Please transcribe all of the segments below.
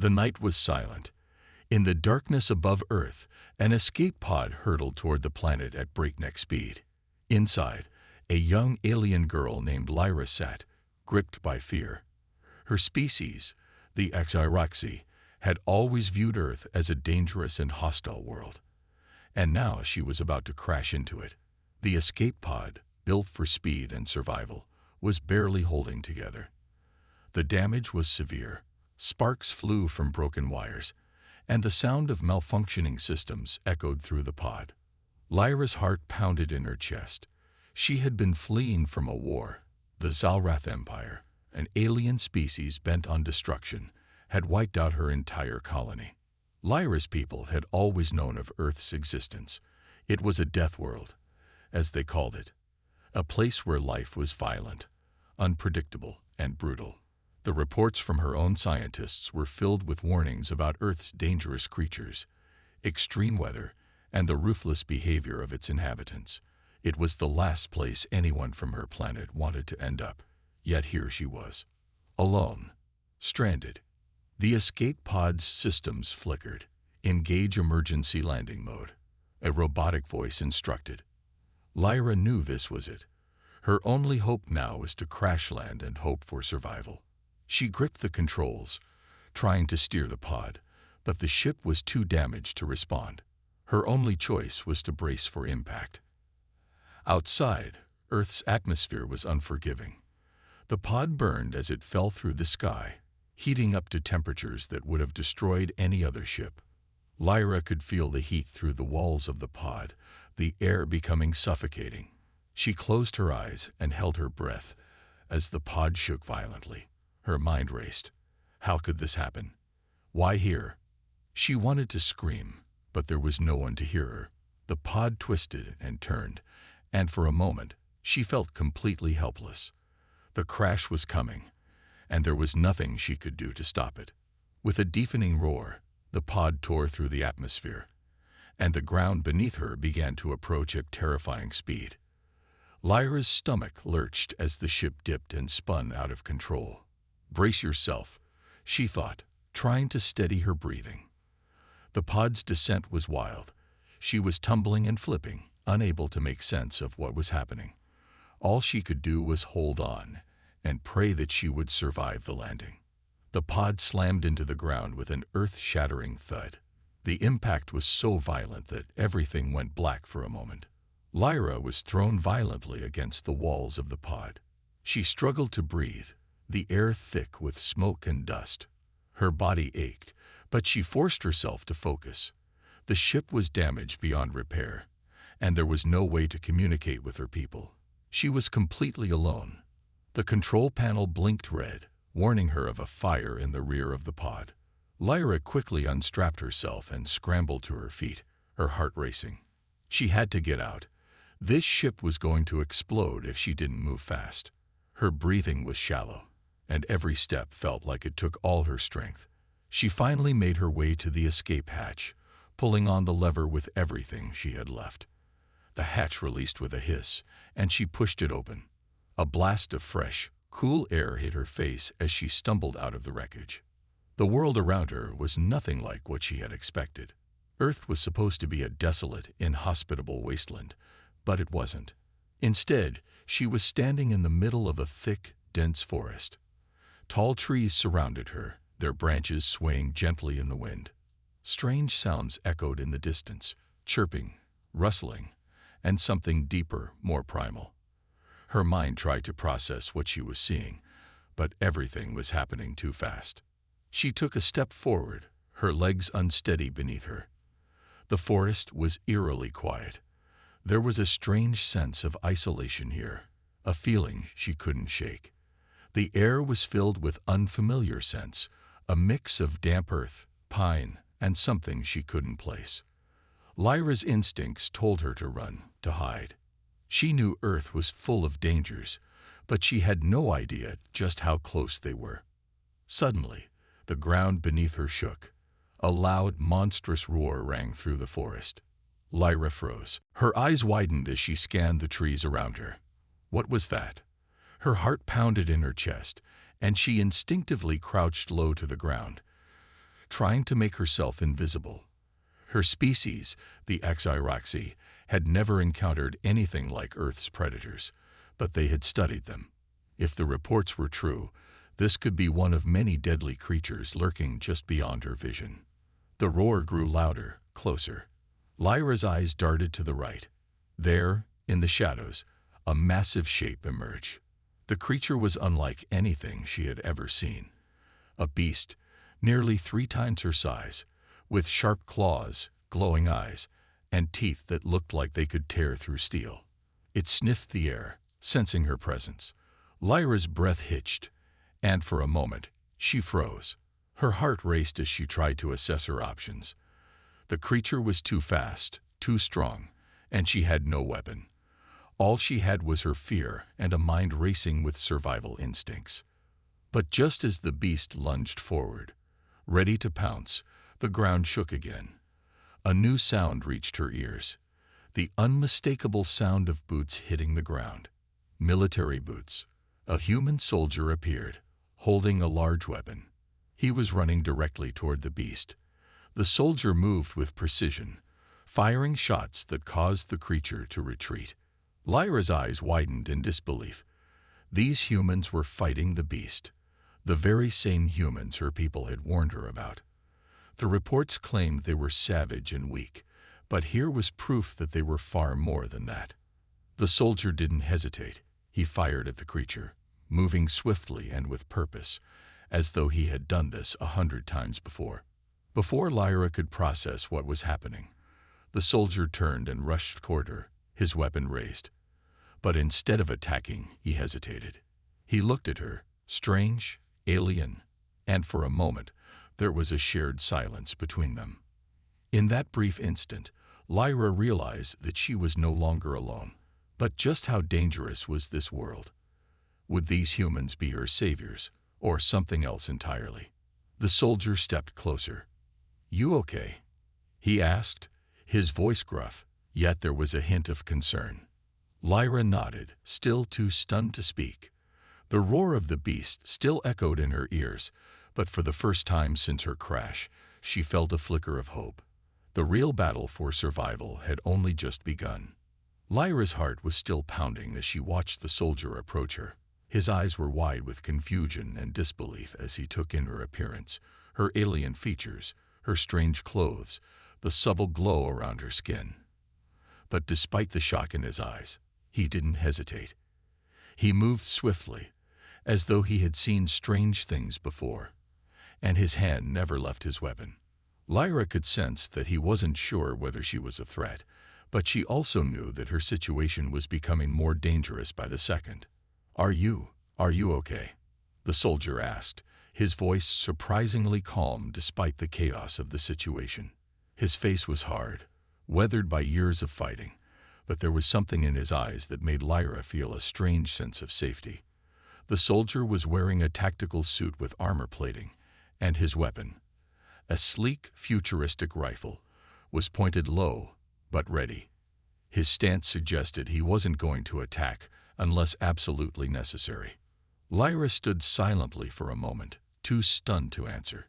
The night was silent. In the darkness above Earth, an escape pod hurtled toward the planet at breakneck speed. Inside, a young alien girl named Lyra sat, gripped by fear. Her species, the HFY, had always viewed Earth as a dangerous and hostile world. And now she was about to crash into it. The escape pod, built for speed and survival, was barely holding together. The damage was severe. Sparks flew from broken wires, and the sound of malfunctioning systems echoed through the pod. Lyra's heart pounded in her chest. She had been fleeing from a war. The Zalrath Empire, an alien species bent on destruction, had wiped out her entire colony. Lyra's people had always known of Earth's existence. It was a death world, as they called it, a place where life was violent, unpredictable, and brutal. The reports from her own scientists were filled with warnings about Earth's dangerous creatures, extreme weather, and the ruthless behavior of its inhabitants. It was the last place anyone from her planet wanted to end up. Yet here she was, alone, stranded. The escape pod's systems flickered. "Engage emergency landing mode," a robotic voice instructed. Lyra knew this was it. Her only hope now was to crash land and hope for survival. She gripped the controls, trying to steer the pod, but the ship was too damaged to respond. Her only choice was to brace for impact. Outside, Earth's atmosphere was unforgiving. The pod burned as it fell through the sky, heating up to temperatures that would have destroyed any other ship. Lyra could feel the heat through the walls of the pod, the air becoming suffocating. She closed her eyes and held her breath as the pod shook violently. Her mind raced. How could this happen? Why here? She wanted to scream, but there was no one to hear her. The pod twisted and turned, and for a moment, she felt completely helpless. The crash was coming, and there was nothing she could do to stop it. With a deafening roar, the pod tore through the atmosphere, and the ground beneath her began to approach at terrifying speed. Lyra's stomach lurched as the ship dipped and spun out of control. "Brace yourself," she thought, trying to steady her breathing. The pod's descent was wild. She was tumbling and flipping, unable to make sense of what was happening. All she could do was hold on and pray that she would survive the landing. The pod slammed into the ground with an earth-shattering thud. The impact was so violent that everything went black for a moment. Lyra was thrown violently against the walls of the pod. She struggled to breathe, the air thick with smoke and dust. Her body ached, but she forced herself to focus. The ship was damaged beyond repair, and there was no way to communicate with her people. She was completely alone. The control panel blinked red, warning her of a fire in the rear of the pod. Lyra quickly unstrapped herself and scrambled to her feet, her heart racing. She had to get out. This ship was going to explode if she didn't move fast. Her breathing was shallow, and every step felt like it took all her strength. She finally made her way to the escape hatch, pulling on the lever with everything she had left. The hatch released with a hiss, and she pushed it open. A blast of fresh, cool air hit her face as she stumbled out of the wreckage. The world around her was nothing like what she had expected. Earth was supposed to be a desolate, inhospitable wasteland, but it wasn't. Instead, she was standing in the middle of a thick, dense forest. Tall trees surrounded her, their branches swaying gently in the wind. Strange sounds echoed in the distance, chirping, rustling, and something deeper, more primal. Her mind tried to process what she was seeing, but everything was happening too fast. She took a step forward, her legs unsteady beneath her. The forest was eerily quiet. There was a strange sense of isolation here, a feeling she couldn't shake. The air was filled with unfamiliar scents, a mix of damp earth, pine, and something she couldn't place. Lyra's instincts told her to run, to hide. She knew Earth was full of dangers, but she had no idea just how close they were. Suddenly, the ground beneath her shook. A loud, monstrous roar rang through the forest. Lyra froze. Her eyes widened as she scanned the trees around her. What was that? Her heart pounded in her chest, and she instinctively crouched low to the ground, trying to make herself invisible. Her species, the HFY sci, had never encountered anything like Earth's predators, but they had studied them. If the reports were true, this could be one of many deadly creatures lurking just beyond her vision. The roar grew louder, closer. Lyra's eyes darted to the right. There, in the shadows, a massive shape emerged. The creature was unlike anything she had ever seen. A beast, nearly 3 times her size, with sharp claws, glowing eyes, and teeth that looked like they could tear through steel. It sniffed the air, sensing her presence. Lyra's breath hitched, and for a moment, she froze. Her heart raced as she tried to assess her options. The creature was too fast, too strong, and she had no weapon. All she had was her fear and a mind racing with survival instincts. But just as the beast lunged forward, ready to pounce, the ground shook again. A new sound reached her ears, the unmistakable sound of boots hitting the ground. Military boots. A human soldier appeared, holding a large weapon. He was running directly toward the beast. The soldier moved with precision, firing shots that caused the creature to retreat. Lyra's eyes widened in disbelief. These humans were fighting the beast, the very same humans her people had warned her about. The reports claimed they were savage and weak, but here was proof that they were far more than that. The soldier didn't hesitate. He fired at the creature, moving swiftly and with purpose, as though he had done this 100 times before. Before Lyra could process what was happening, the soldier turned and rushed toward her, his weapon raised. But instead of attacking, he hesitated. He looked at her, strange, alien, and for a moment, there was a shared silence between them. In that brief instant, Lyra realized that she was no longer alone. But just how dangerous was this world? Would these humans be her saviors, or something else entirely? The soldier stepped closer. "You okay?" he asked, his voice gruff, yet there was a hint of concern. Lyra nodded, still too stunned to speak. The roar of the beast still echoed in her ears, but for the first time since her crash, she felt a flicker of hope. The real battle for survival had only just begun. Lyra's heart was still pounding as she watched the soldier approach her. His eyes were wide with confusion and disbelief as he took in her appearance, her alien features, her strange clothes, the subtle glow around her skin. But despite the shock in his eyes, he didn't hesitate. He moved swiftly, as though he had seen strange things before, and his hand never left his weapon. Lyra could sense that he wasn't sure whether she was a threat, but she also knew that her situation was becoming more dangerous by the second. Are you okay?" the soldier asked, his voice surprisingly calm despite the chaos of the situation. His face was hard, weathered by years of fighting, but there was something in his eyes that made Lyra feel a strange sense of safety. The soldier was wearing a tactical suit with armor plating, and his weapon, a sleek, futuristic rifle, was pointed low but ready. His stance suggested he wasn't going to attack unless absolutely necessary. Lyra stood silently for a moment, too stunned to answer.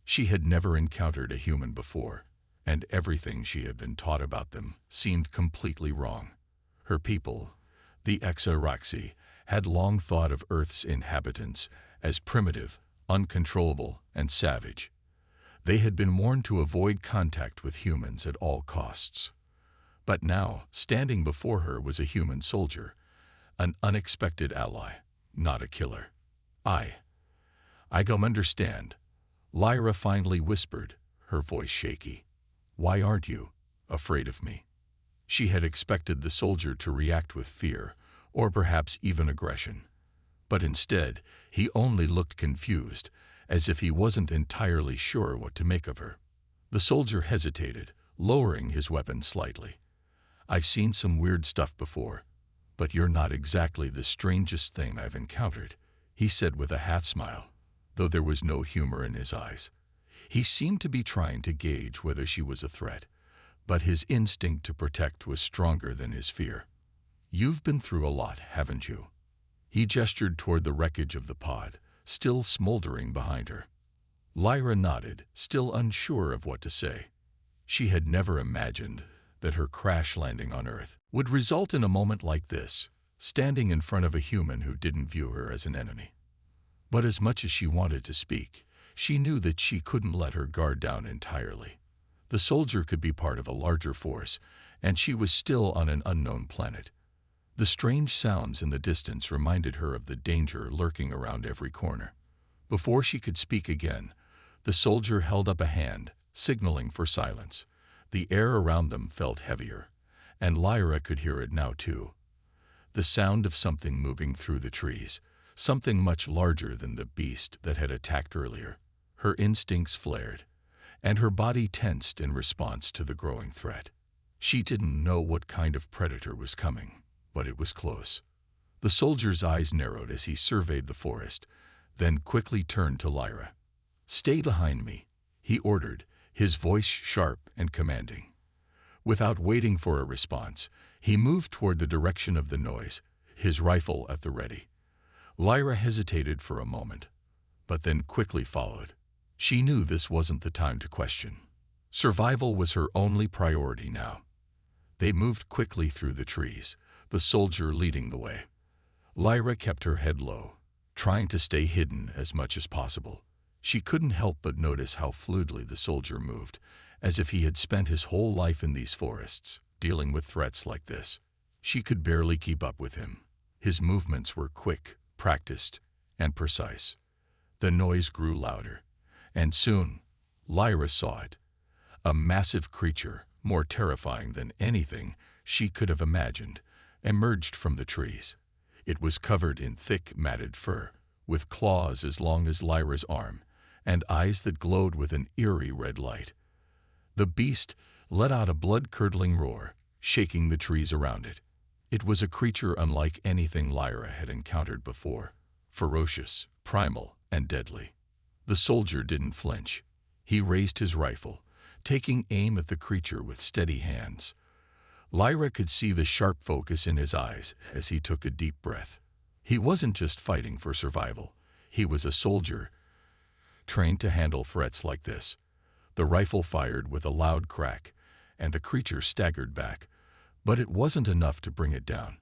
She had never encountered a human before, and everything she had been taught about them seemed completely wrong. Her people, the HFY sci, had long thought of Earth's inhabitants as primitive, uncontrollable, and savage. They had been warned to avoid contact with humans at all costs. But now, standing before her was a human soldier, an unexpected ally, not a killer. I don't understand," Lyra finally whispered, her voice shaky. "Why aren't you afraid of me?" She had expected the soldier to react with fear, or perhaps even aggression. But instead, he only looked confused, as if he wasn't entirely sure what to make of her. The soldier hesitated, lowering his weapon slightly. "I've seen some weird stuff before, but you're not exactly the strangest thing I've encountered," he said with a half smile, though there was no humor in his eyes. He seemed to be trying to gauge whether she was a threat, but his instinct to protect was stronger than his fear. "You've been through a lot, haven't you?" He gestured toward the wreckage of the pod, still smoldering behind her. Lyra nodded, still unsure of what to say. She had never imagined that her crash landing on Earth would result in a moment like this, standing in front of a human who didn't view her as an enemy. But as much as she wanted to speak, she knew that she couldn't let her guard down entirely. The soldier could be part of a larger force, and she was still on an unknown planet. The strange sounds in the distance reminded her of the danger lurking around every corner. Before she could speak again, the soldier held up a hand, signaling for silence. The air around them felt heavier, and Lyra could hear it now too. The sound of something moving through the trees, something much larger than the beast that had attacked earlier. Her instincts flared, and her body tensed in response to the growing threat. She didn't know what kind of predator was coming, but it was close. The soldier's eyes narrowed as he surveyed the forest, then quickly turned to Lyra. "Stay behind me," he ordered, his voice sharp and commanding. Without waiting for a response, he moved toward the direction of the noise, his rifle at the ready. Lyra hesitated for a moment, but then quickly followed. She knew this wasn't the time to question. Survival was her only priority now. They moved quickly through the trees, the soldier leading the way. Lyra kept her head low, trying to stay hidden as much as possible. She couldn't help but notice how fluidly the soldier moved, as if he had spent his whole life in these forests, dealing with threats like this. She could barely keep up with him. His movements were quick, practiced, and precise. The noise grew louder, and soon, Lyra saw it. A massive creature, more terrifying than anything she could have imagined, emerged from the trees. It was covered in thick, matted fur, with claws as long as Lyra's arm, and eyes that glowed with an eerie red light. The beast let out a blood-curdling roar, shaking the trees around it. It was a creature unlike anything Lyra had encountered before, ferocious, primal, and deadly. The soldier didn't flinch. He raised his rifle, taking aim at the creature with steady hands. Lyra could see the sharp focus in his eyes as he took a deep breath. He wasn't just fighting for survival. He was a soldier, trained to handle threats like this. The rifle fired with a loud crack, and the creature staggered back, but it wasn't enough to bring it down.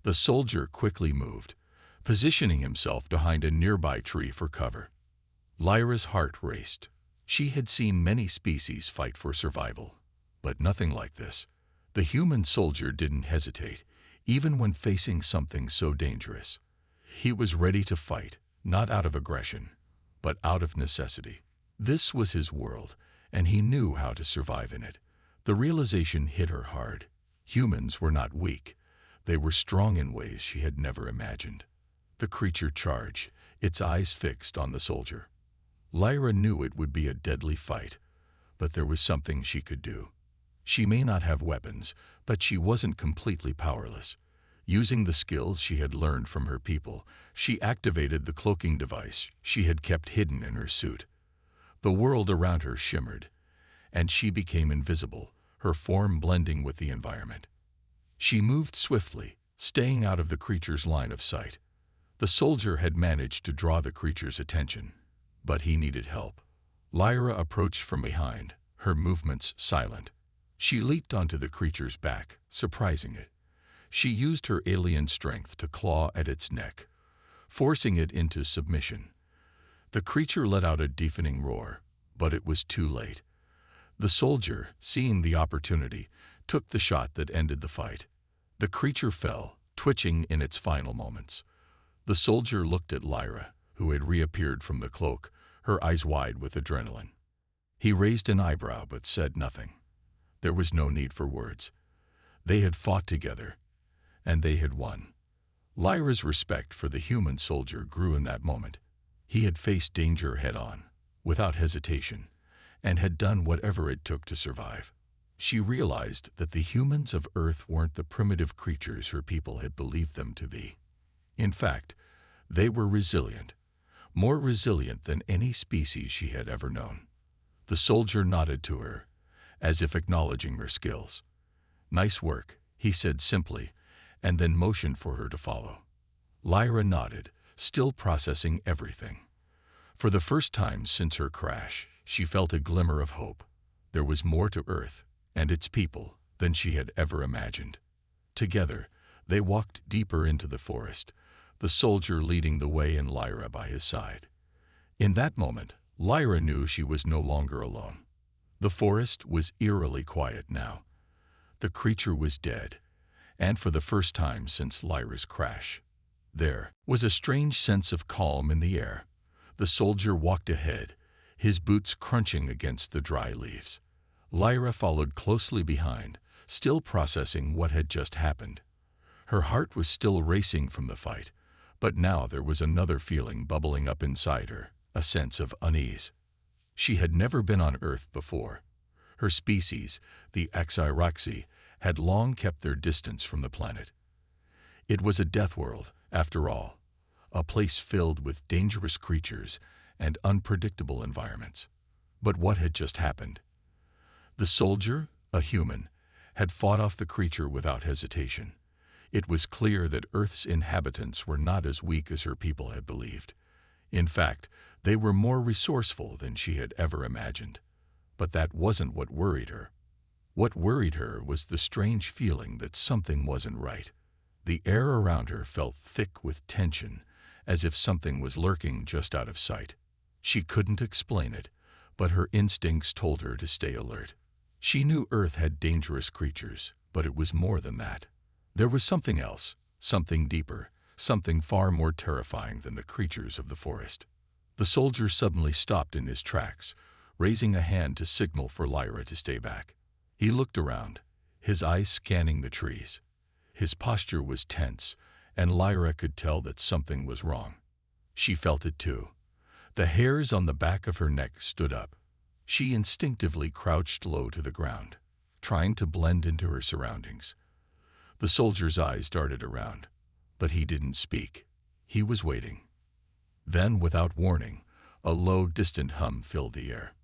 The soldier quickly moved, positioning himself behind a nearby tree for cover. Lyra's heart raced. She had seen many species fight for survival, but nothing like this. The human soldier didn't hesitate, even when facing something so dangerous. He was ready to fight, not out of aggression, but out of necessity. This was his world, and he knew how to survive in it. The realization hit her hard. Humans were not weak. They were strong in ways she had never imagined. The creature charged, its eyes fixed on the soldier. Lyra knew it would be a deadly fight, but there was something she could do. She may not have weapons, but she wasn't completely powerless. Using the skills she had learned from her people, she activated the cloaking device she had kept hidden in her suit. The world around her shimmered, and she became invisible, her form blending with the environment. She moved swiftly, staying out of the creature's line of sight. The soldier had managed to draw the creature's attention, but he needed help. Lyra approached from behind, her movements silent. She leaped onto the creature's back, surprising it. She used her alien strength to claw at its neck, forcing it into submission. The creature let out a deafening roar, but it was too late. The soldier, seeing the opportunity, took the shot that ended the fight. The creature fell, twitching in its final moments. The soldier looked at Lyra, who had reappeared from the cloak, her eyes wide with adrenaline. He raised an eyebrow but said nothing. There was no need for words. They had fought together, and they had won. Lyra's respect for the human soldier grew in that moment. He had faced danger head-on, without hesitation, and had done whatever it took to survive. She realized that the humans of Earth weren't the primitive creatures her people had believed them to be. In fact, they were resilient, more resilient than any species she had ever known. The soldier nodded to her, as if acknowledging her skills. "Nice work," he said simply, and then motioned for her to follow. Lyra nodded, still processing everything. For the first time since her crash, she felt a glimmer of hope. There was more to Earth and its people than she had ever imagined. Together, they walked deeper into the forest, the soldier leading the way and Lyra by his side. In that moment, Lyra knew she was no longer alone. The forest was eerily quiet now. The creature was dead, and for the first time since Lyra's crash, there was a strange sense of calm in the air. The soldier walked ahead, his boots crunching against the dry leaves. Lyra followed closely behind, still processing what had just happened. Her heart was still racing from the fight, but now there was another feeling bubbling up inside her, a sense of unease. She had never been on Earth before. Her species, the HFY, had long kept their distance from the planet. It was a death world, after all, a place filled with dangerous creatures and unpredictable environments. But what had just happened? The soldier, a human, had fought off the creature without hesitation. It was clear that Earth's inhabitants were not as weak as her people had believed. In fact, they were more resourceful than she had ever imagined. But that wasn't what worried her. What worried her was the strange feeling that something wasn't right. The air around her felt thick with tension, as if something was lurking just out of sight. She couldn't explain it, but her instincts told her to stay alert. She knew Earth had dangerous creatures, but it was more than that. There was something else, something deeper, something far more terrifying than the creatures of the forest. The soldier suddenly stopped in his tracks, raising a hand to signal for Lyra to stay back. He looked around, his eyes scanning the trees. His posture was tense, and Lyra could tell that something was wrong. She felt it too. The hairs on the back of her neck stood up. She instinctively crouched low to the ground, trying to blend into her surroundings. The soldier's eyes darted around, but he didn't speak. He was waiting. Then, without warning, a low, distant hum filled the air.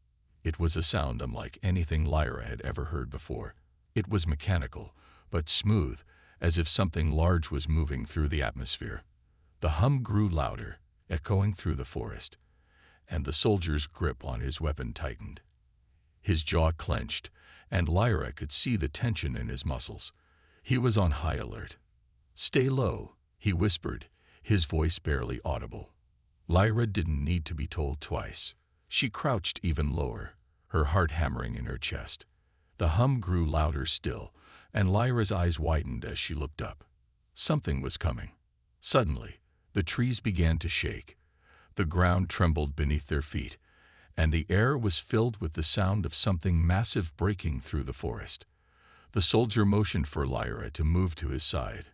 It was a sound unlike anything Lyra had ever heard before. It was mechanical, but smooth, as if something large was moving through the atmosphere. The hum grew louder, echoing through the forest, and the soldier's grip on his weapon tightened. His jaw clenched, and Lyra could see the tension in his muscles. He was on high alert. "Stay low," he whispered, his voice barely audible. Lyra didn't need to be told twice. She crouched even lower, her heart hammering in her chest. The hum grew louder still, and Lyra's eyes widened as she looked up. Something was coming. Suddenly, the trees began to shake. The ground trembled beneath their feet, and the air was filled with the sound of something massive breaking through the forest. The soldier motioned for Lyra to move to his side,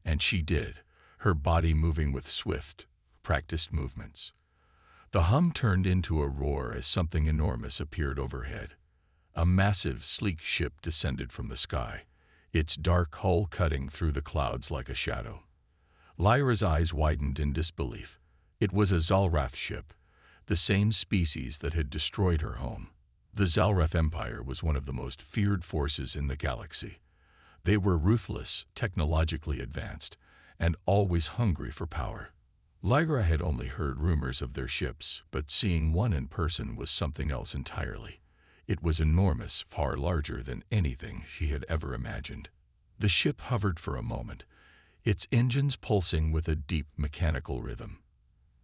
and she did, her body moving with swift, practiced movements. The hum turned into a roar as something enormous appeared overhead. A massive, sleek ship descended from the sky, its dark hull cutting through the clouds like a shadow. Lyra's eyes widened in disbelief. It was a Zalrath ship, the same species that had destroyed her home. The Zalrath Empire was one of the most feared forces in the galaxy. They were ruthless, technologically advanced, and always hungry for power. Lyra had only heard rumors of their ships, but seeing one in person was something else entirely. It was enormous, far larger than anything she had ever imagined. The ship hovered for a moment, its engines pulsing with a deep mechanical rhythm.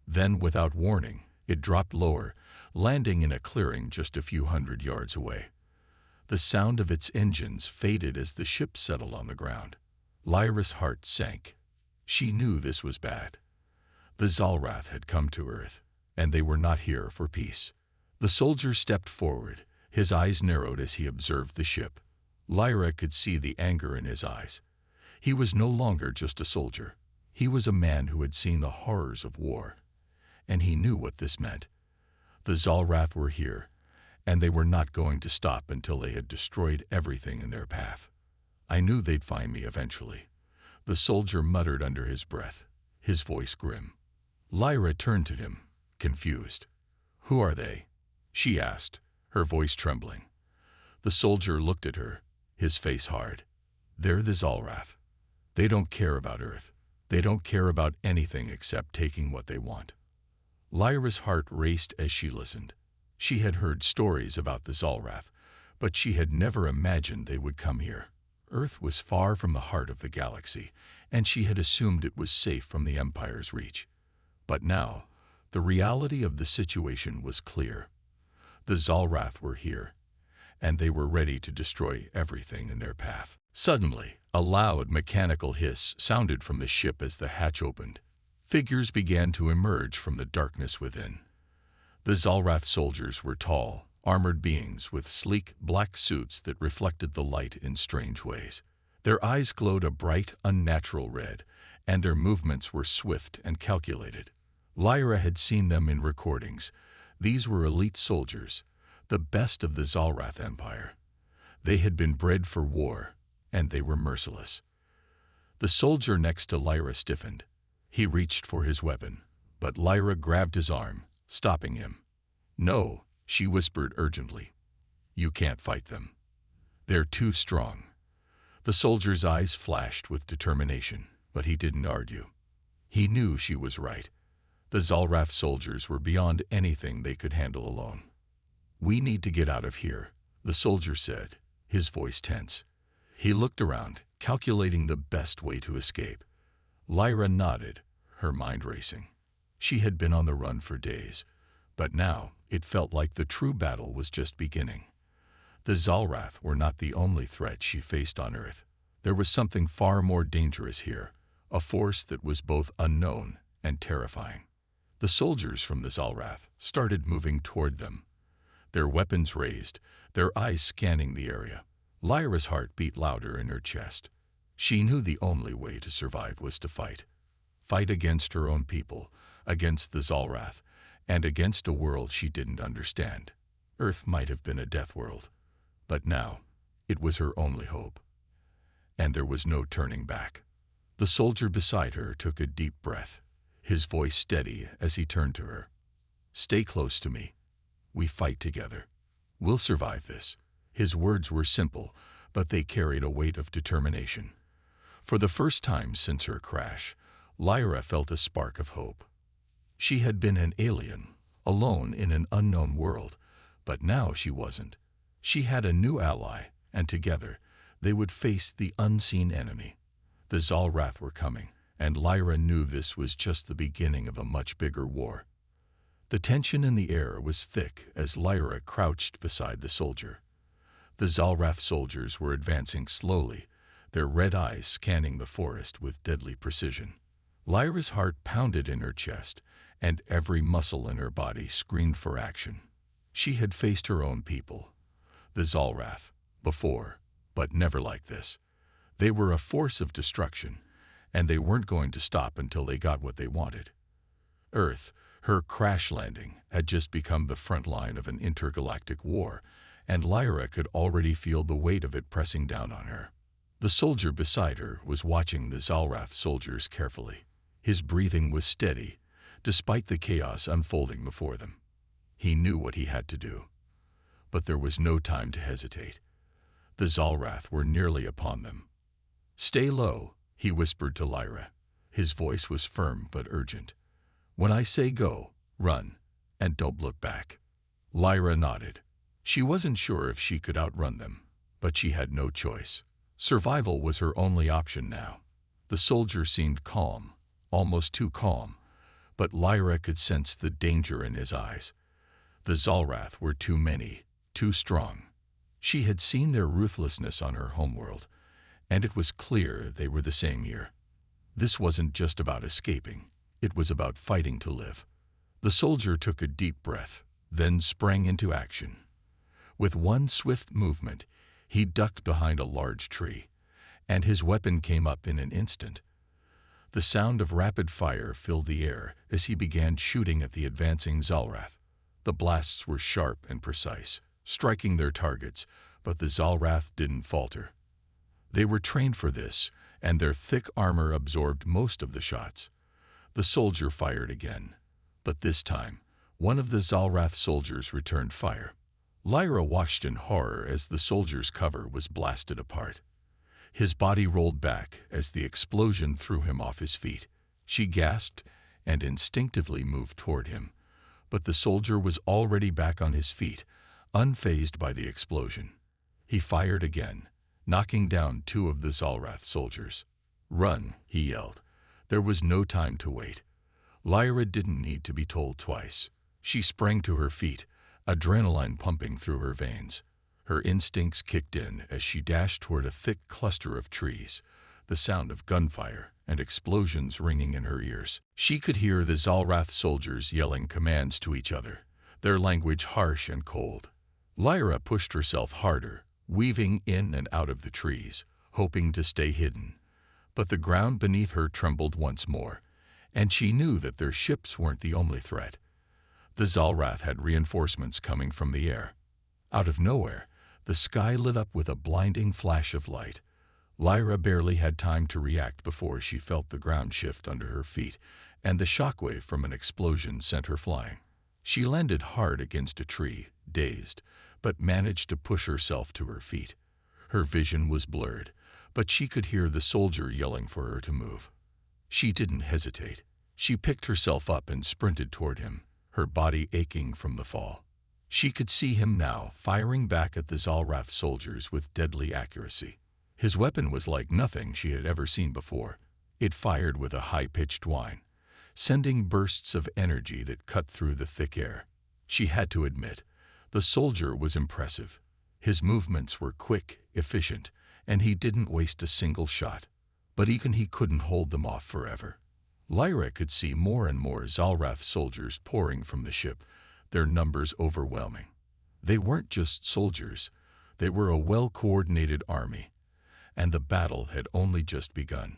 Then, without warning, it dropped lower, landing in a clearing just a few hundred yards away. The sound of its engines faded as the ship settled on the ground. Lyra's heart sank. She knew this was bad. The Zalrath had come to Earth, and they were not here for peace. The soldier stepped forward, his eyes narrowed as he observed the ship. Lyra could see the anger in his eyes. He was no longer just a soldier. He was a man who had seen the horrors of war, and he knew what this meant. The Zalrath were here, and they were not going to stop until they had destroyed everything in their path. "I knew they'd find me eventually," the soldier muttered under his breath, his voice grim. Lyra turned to him, confused. "Who are they?" she asked, her voice trembling. The soldier looked at her, his face hard. "They're the Zalrath. They don't care about Earth. They don't care about anything except taking what they want." Lyra's heart raced as she listened. She had heard stories about the Zalrath, but she had never imagined they would come here. Earth was far from the heart of the galaxy, and she had assumed it was safe from the Empire's reach. But now, the reality of the situation was clear. The Zalrath were here, and they were ready to destroy everything in their path. Suddenly, a loud mechanical hiss sounded from the ship as the hatch opened. Figures began to emerge from the darkness within. The Zalrath soldiers were tall, armored beings with sleek, black suits that reflected the light in strange ways. Their eyes glowed a bright, unnatural red, and their movements were swift and calculated. Lyra had seen them in recordings. These were elite soldiers, the best of the Zalrath Empire. They had been bred for war, and they were merciless. The soldier next to Lyra stiffened. He reached for his weapon, but Lyra grabbed his arm, stopping him. "No," she whispered urgently. "You can't fight them. They're too strong." The soldier's eyes flashed with determination, but he didn't argue. He knew she was right. The Zalrath soldiers were beyond anything they could handle alone. "We need to get out of here," the soldier said, his voice tense. He looked around, calculating the best way to escape. Lyra nodded, her mind racing. She had been on the run for days, but now it felt like the true battle was just beginning. The Zalrath were not the only threat she faced on Earth. There was something far more dangerous here, a force that was both unknown and terrifying. The soldiers from the Zalrath started moving toward them, their weapons raised, their eyes scanning the area. Lyra's heart beat louder in her chest. She knew the only way to survive was to fight. Fight against her own people, against the Zalrath, and against a world she didn't understand. Earth might have been a death world, but now it was her only hope. And there was no turning back. The soldier beside her took a deep breath, his voice steady as he turned to her. "Stay close to me. We fight together. We'll survive this." His words were simple, but they carried a weight of determination. For the first time since her crash, Lyra felt a spark of hope. She had been an alien, alone in an unknown world, but now she wasn't. She had a new ally, and together they would face the unseen enemy. The Zalrath were coming, and Lyra knew this was just the beginning of a much bigger war. The tension in the air was thick as Lyra crouched beside the soldier. The Zalrath soldiers were advancing slowly, their red eyes scanning the forest with deadly precision. Lyra's heart pounded in her chest, and every muscle in her body screamed for action. She had faced her own people, the Zalrath, before, but never like this. They were a force of destruction, and they weren't going to stop until they got what they wanted. Earth, her crash landing, had just become the front line of an intergalactic war, and Lyra could already feel the weight of it pressing down on her. The soldier beside her was watching the Zalrath soldiers carefully. His breathing was steady, despite the chaos unfolding before them. He knew what he had to do. But there was no time to hesitate. The Zalrath were nearly upon them. "Stay low," he whispered to Lyra. His voice was firm but urgent. "When I say go, run, and don't look back." Lyra nodded. She wasn't sure if she could outrun them, but she had no choice. Survival was her only option now. The soldier seemed calm, almost too calm, but Lyra could sense the danger in his eyes. The Zalrath were too many, too strong. She had seen their ruthlessness on her homeworld, and it was clear they were the same here. This wasn't just about escaping, it was about fighting to live. The soldier took a deep breath, then sprang into action. With one swift movement, he ducked behind a large tree, and his weapon came up in an instant. The sound of rapid fire filled the air as he began shooting at the advancing Zalrath. The blasts were sharp and precise, striking their targets, but the Zalrath didn't falter. They were trained for this, and their thick armor absorbed most of the shots. The soldier fired again, but this time, one of the Zalrath soldiers returned fire. Lyra watched in horror as the soldier's cover was blasted apart. His body rolled back as the explosion threw him off his feet. She gasped and instinctively moved toward him, But the soldier was already back on his feet, unfazed by the explosion. He fired again, knocking down 2 of the Zalrath soldiers. "Run," he yelled. There was no time to wait. Lyra didn't need to be told twice. She sprang to her feet, adrenaline pumping through her veins. Her instincts kicked in as she dashed toward a thick cluster of trees, the sound of gunfire and explosions ringing in her ears. She could hear the Zalrath soldiers yelling commands to each other, their language harsh and cold. Lyra pushed herself harder, weaving in and out of the trees, hoping to stay hidden. But the ground beneath her trembled once more, and she knew that their ships weren't the only threat. The Zalrath had reinforcements coming from the air. Out of nowhere, the sky lit up with a blinding flash of light. Lyra barely had time to react before she felt the ground shift under her feet, and the shockwave from an explosion sent her flying. She landed hard against a tree, dazed, but managed to push herself to her feet. Her vision was blurred, but she could hear the soldier yelling for her to move. She didn't hesitate. She picked herself up and sprinted toward him, her body aching from the fall. She could see him now, firing back at the Zalrath soldiers with deadly accuracy. His weapon was like nothing she had ever seen before. It fired with a high-pitched whine, sending bursts of energy that cut through the thick air. She had to admit, the soldier was impressive. His movements were quick, efficient, and he didn't waste a single shot. But even he couldn't hold them off forever. Lyra could see more and more Zalrath soldiers pouring from the ship, their numbers overwhelming. They weren't just soldiers, they were a well-coordinated army, and the battle had only just begun.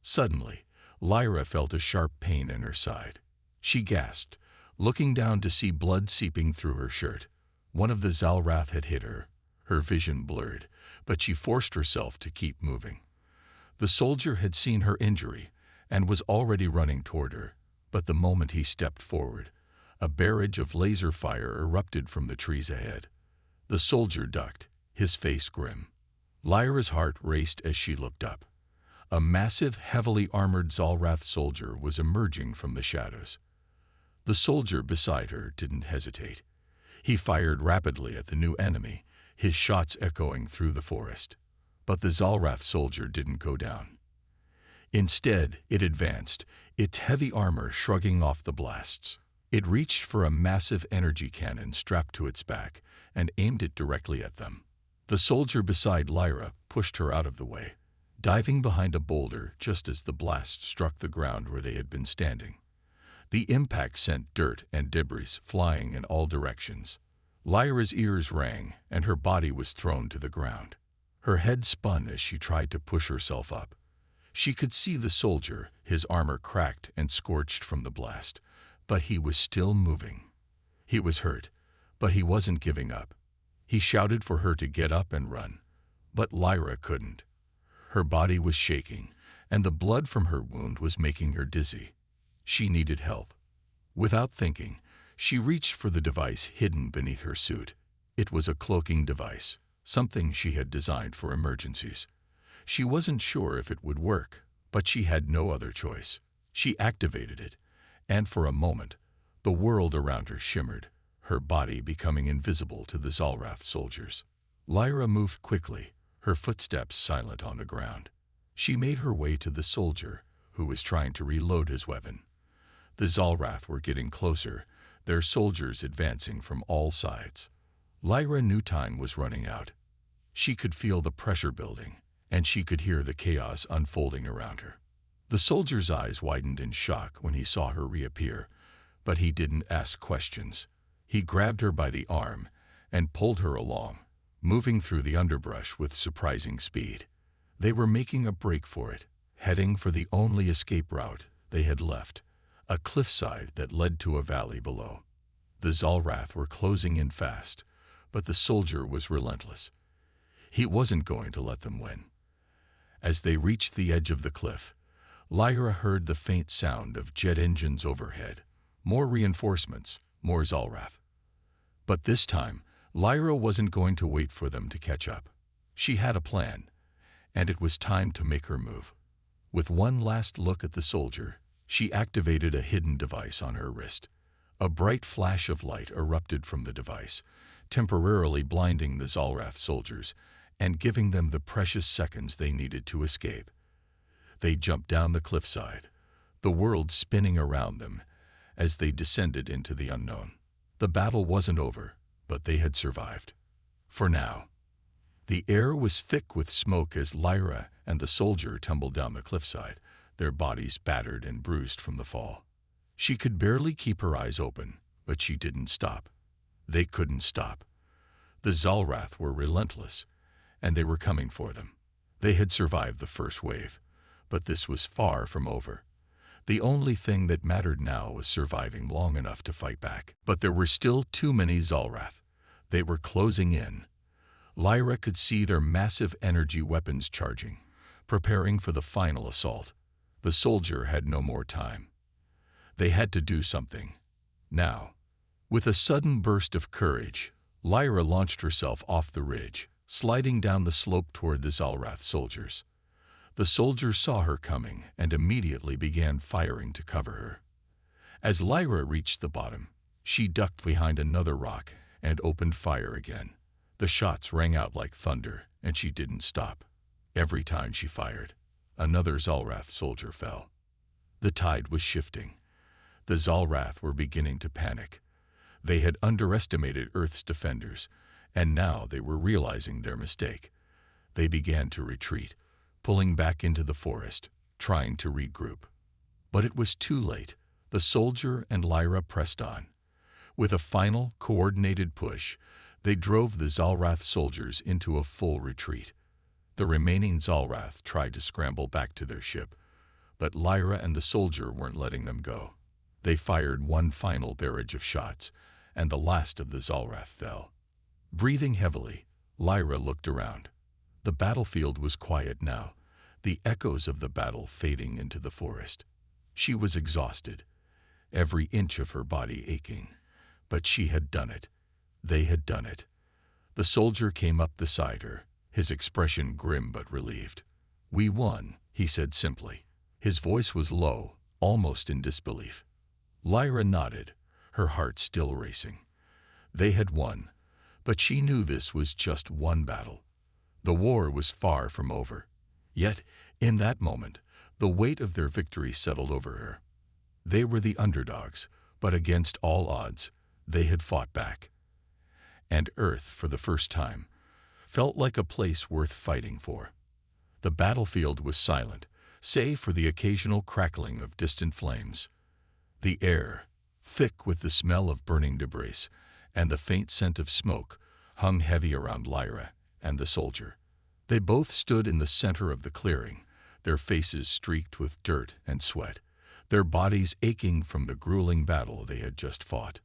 Suddenly, Lyra felt a sharp pain in her side. She gasped, looking down to see blood seeping through her shirt. One of the Zalrath had hit her, her vision blurred, but she forced herself to keep moving. The soldier had seen her injury and was already running toward her, but the moment he stepped forward, a barrage of laser fire erupted from the trees ahead. The soldier ducked, his face grim. Lyra's heart raced as she looked up. A massive, heavily armored Zalrath soldier was emerging from the shadows. The soldier beside her didn't hesitate. He fired rapidly at the new enemy, his shots echoing through the forest. But the Zalrath soldier didn't go down. Instead, it advanced, its heavy armor shrugging off the blasts. It reached for a massive energy cannon strapped to its back and aimed it directly at them. The soldier beside Lyra pushed her out of the way, diving behind a boulder just as the blast struck the ground where they had been standing. The impact sent dirt and debris flying in all directions. Lyra's ears rang, and her body was thrown to the ground. Her head spun as she tried to push herself up. She could see the soldier, his armor cracked and scorched from the blast, but he was still moving. He was hurt, but he wasn't giving up. He shouted for her to get up and run, but Lyra couldn't. Her body was shaking, and the blood from her wound was making her dizzy. She needed help. Without thinking, she reached for the device hidden beneath her suit. It was a cloaking device, something she had designed for emergencies. She wasn't sure if it would work, but she had no other choice. She activated it, and for a moment, the world around her shimmered, her body becoming invisible to the Zalrath soldiers. Lyra moved quickly, her footsteps silent on the ground. She made her way to the soldier, who was trying to reload his weapon. The Zalrath were getting closer, their soldiers advancing from all sides. Lyra knew time was running out. She could feel the pressure building, and she could hear the chaos unfolding around her. The soldier's eyes widened in shock when he saw her reappear, but he didn't ask questions. He grabbed her by the arm and pulled her along, moving through the underbrush with surprising speed. They were making a break for it, heading for the only escape route they had left, a cliffside that led to a valley below. The Zalrath were closing in fast, but the soldier was relentless. He wasn't going to let them win. As they reached the edge of the cliff, Lyra heard the faint sound of jet engines overhead. More reinforcements, more Zalrath. But this time, Lyra wasn't going to wait for them to catch up. She had a plan, and it was time to make her move. With one last look at the soldier, she activated a hidden device on her wrist, A bright flash of light erupted from the device, temporarily blinding the Zalrath soldiers and giving them the precious seconds they needed to escape. They jumped down the cliffside, the world spinning around them as they descended into the unknown. The battle wasn't over, but they had survived. For now. The air was thick with smoke as Lyra and the soldier tumbled down the cliffside, their bodies battered and bruised from the fall. She could barely keep her eyes open, but she didn't stop. They couldn't stop. The Zalrath were relentless, and they were coming for them. They had survived the first wave, but this was far from over. The only thing that mattered now was surviving long enough to fight back. But there were still too many Zalrath. They were closing in. Lyra could see their massive energy weapons charging, preparing for the final assault. The soldier had no more time. They had to do something. Now. With a sudden burst of courage, Lyra launched herself off the ridge, sliding down the slope toward the Zalrath soldiers. The soldiers saw her coming and immediately began firing to cover her. As Lyra reached the bottom, she ducked behind another rock and opened fire again. The shots rang out like thunder, and she didn't stop. Every time she fired, another Zalrath soldier fell. The tide was shifting. The Zalrath were beginning to panic. They had underestimated Earth's defenders, and now they were realizing their mistake. They began to retreat, pulling back into the forest, trying to regroup. But it was too late. The soldier and Lyra pressed on. With a final, coordinated push, they drove the Zalrath soldiers into a full retreat. The remaining Zalrath tried to scramble back to their ship, but Lyra and the soldier weren't letting them go. They fired one final barrage of shots, and the last of the Zalrath fell. Breathing heavily, Lyra looked around. The battlefield was quiet now, the echoes of the battle fading into the forest. She was exhausted, every inch of her body aching. But she had done it. They had done it. The soldier came up beside her, his expression grim but relieved. "We won," he said simply. His voice was low, almost in disbelief. Lyra nodded, her heart still racing. They had won, but she knew this was just one battle. The war was far from over. Yet, in that moment, the weight of their victory settled over her. They were the underdogs, but against all odds, they had fought back. And Earth, for the first time, felt like a place worth fighting for. The battlefield was silent, save for the occasional crackling of distant flames. The air, thick with the smell of burning debris and the faint scent of smoke, hung heavy around Lyra and the soldier. They both stood in the center of the clearing, their faces streaked with dirt and sweat, their bodies aching from the grueling battle they had just fought.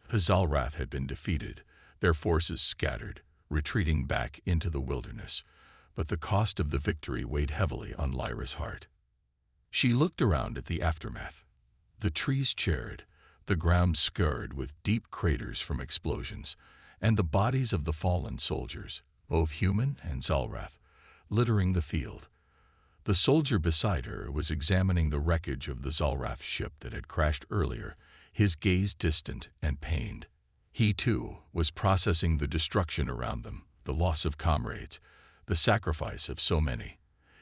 The Zalrath had been defeated, their forces scattered, retreating back into the wilderness, but the cost of the victory weighed heavily on Lyra's heart. She looked around at the aftermath. The trees charred, the ground scarred with deep craters from explosions, and the bodies of the fallen soldiers, both human and Zalrath, littering the field. The soldier beside her was examining the wreckage of the Zalrath ship that had crashed earlier, his gaze distant and pained. He, too, was processing the destruction around them, the loss of comrades, the sacrifice of so many.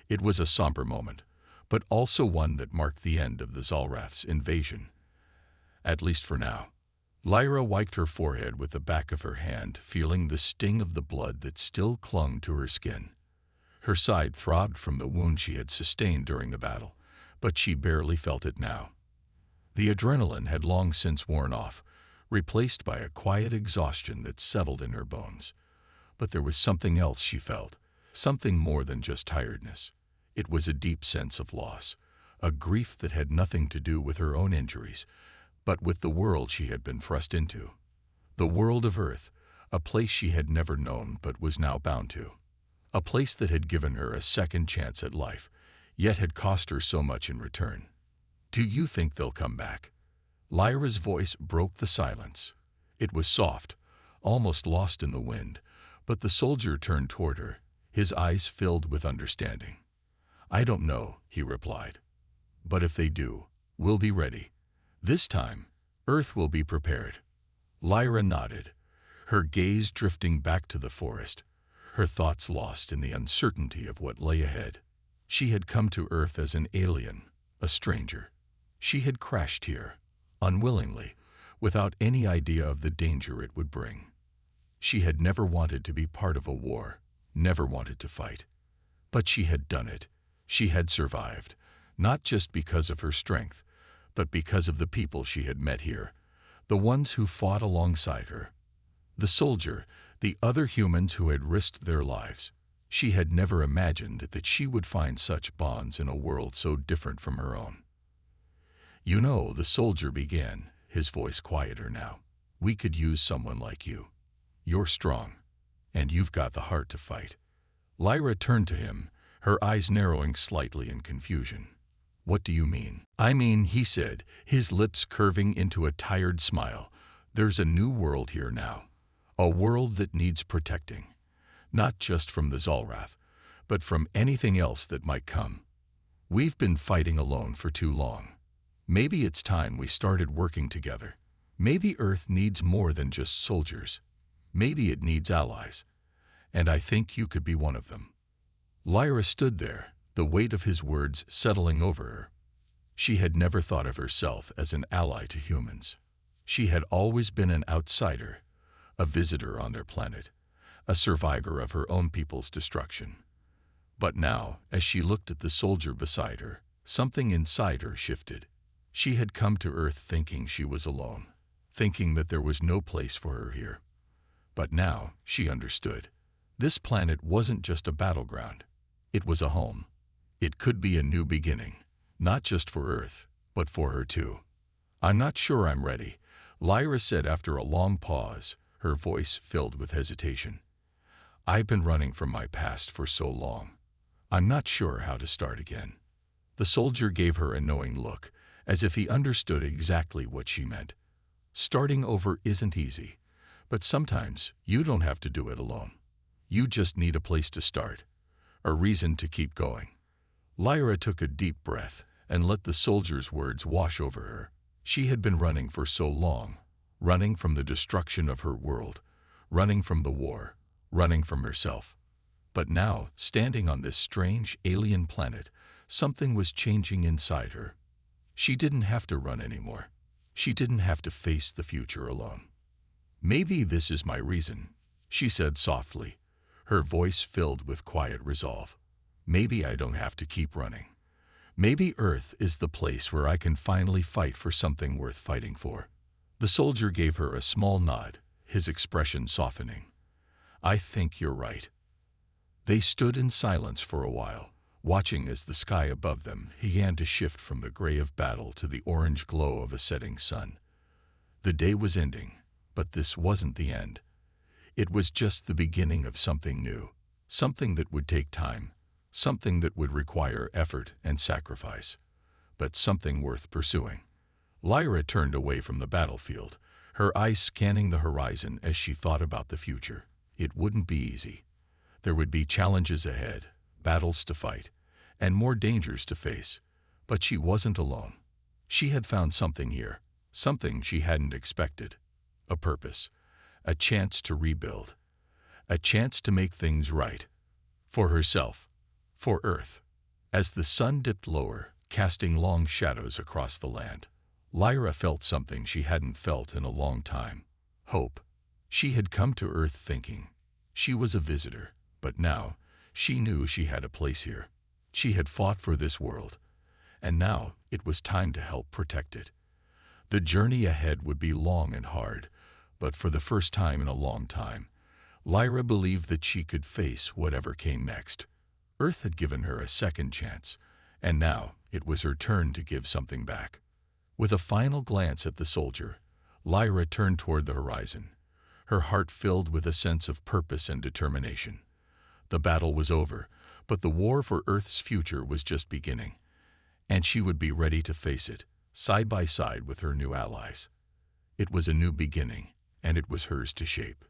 It was a somber moment, but also one that marked the end of the Zalrath's invasion. At least for now. Lyra wiped her forehead with the back of her hand, feeling the sting of the blood that still clung to her skin. Her side throbbed from the wound she had sustained during the battle, but she barely felt it now. The adrenaline had long since worn off, replaced by a quiet exhaustion that settled in her bones. But there was something else she felt, something more than just tiredness. It was a deep sense of loss, a grief that had nothing to do with her own injuries, but with the world she had been thrust into. The world of Earth, a place she had never known but was now bound to. A place that had given her a second chance at life, yet had cost her so much in return. "Do you think they'll come back?" Lyra's voice broke the silence. It was soft, almost lost in the wind, but the soldier turned toward her, his eyes filled with understanding. "I don't know," he replied. "But if they do, we'll be ready. This time, Earth will be prepared. Lyra nodded, her gaze drifting back to the forest, her thoughts lost in the uncertainty of what lay ahead. She had come to Earth as an alien, a stranger. She had crashed here, unwillingly, without any idea of the danger it would bring. She had never wanted to be part of a war, never wanted to fight. But she had done it. She had survived, not just because of her strength, but because of the people she had met here, the ones who fought alongside her. The soldier, the other humans who had risked their lives. She had never imagined that she would find such bonds in a world so different from her own. "You know," the soldier began, his voice quieter now, "we could use someone like you. You're strong, and you've got the heart to fight." Lyra turned to him, her eyes narrowing slightly in confusion. "What do you mean?" "I mean," he said, his lips curving into a tired smile, "there's a new world here now. A world that needs protecting. Not just from the Zolrath, but from anything else that might come. We've been fighting alone for too long. Maybe it's time we started working together. Maybe Earth needs more than just soldiers. Maybe it needs allies. And I think you could be one of them." Lyra stood there, the weight of his words settling over her. She had never thought of herself as an ally to humans. She had always been an outsider, a visitor on their planet, a survivor of her own people's destruction. But now, as she looked at the soldier beside her, something inside her shifted. She had come to Earth thinking she was alone, thinking that there was no place for her here. But now she understood. This planet wasn't just a battleground. It was a home. It could be a new beginning, not just for Earth, but for her too. "I'm not sure I'm ready," Lyra said after a long pause, her voice filled with hesitation. "I've been running from my past for so long. I'm not sure how to start again." The soldier gave her a knowing look, as if he understood exactly what she meant. Starting over isn't easy, but sometimes you don't have to do it alone. You just need a place to start, a reason to keep going. Lyra took a deep breath and let the soldier's words wash over her. She had been running for so long, running from the destruction of her world, running from the war, running from herself. But now, standing on this strange alien planet, something was changing inside her. She didn't have to run anymore. She didn't have to face the future alone. "Maybe this is my reason," she said softly, her voice filled with quiet resolve. "Maybe I don't have to keep running. Maybe Earth is the place where I can finally fight for something worth fighting for." The soldier gave her a small nod, his expression softening. "I think you're right." They stood in silence for a while, watching as the sky above them began to shift from the gray of battle to the orange glow of a setting sun. The day was ending, but this wasn't the end. It was just the beginning of something new, something that would take time, something that would require effort and sacrifice, but something worth pursuing. Lyra turned away from the battlefield, her eyes scanning the horizon as she thought about the future. It wouldn't be easy. There would be challenges ahead, battles to fight, and more dangers to face, but she wasn't alone. She had found something here, something she hadn't expected. A purpose, a chance to rebuild, a chance to make things right. For herself, for Earth. As the sun dipped lower, casting long shadows across the land, Lyra felt something she hadn't felt in a long time. Hope. She had come to Earth thinking she was a visitor, but now she knew she had a place here. She had fought for this world, and now it was time to help protect it. The journey ahead would be long and hard, but for the first time in a long time, Lyra believed that she could face whatever came next. Earth had given her a second chance, and now it was her turn to give something back. With a final glance at the soldier, Lyra turned toward the horizon, her heart filled with a sense of purpose and determination. The battle was over, but the war for Earth's future was just beginning, and she would be ready to face it, side by side with her new allies. It was a new beginning, and it was hers to shape.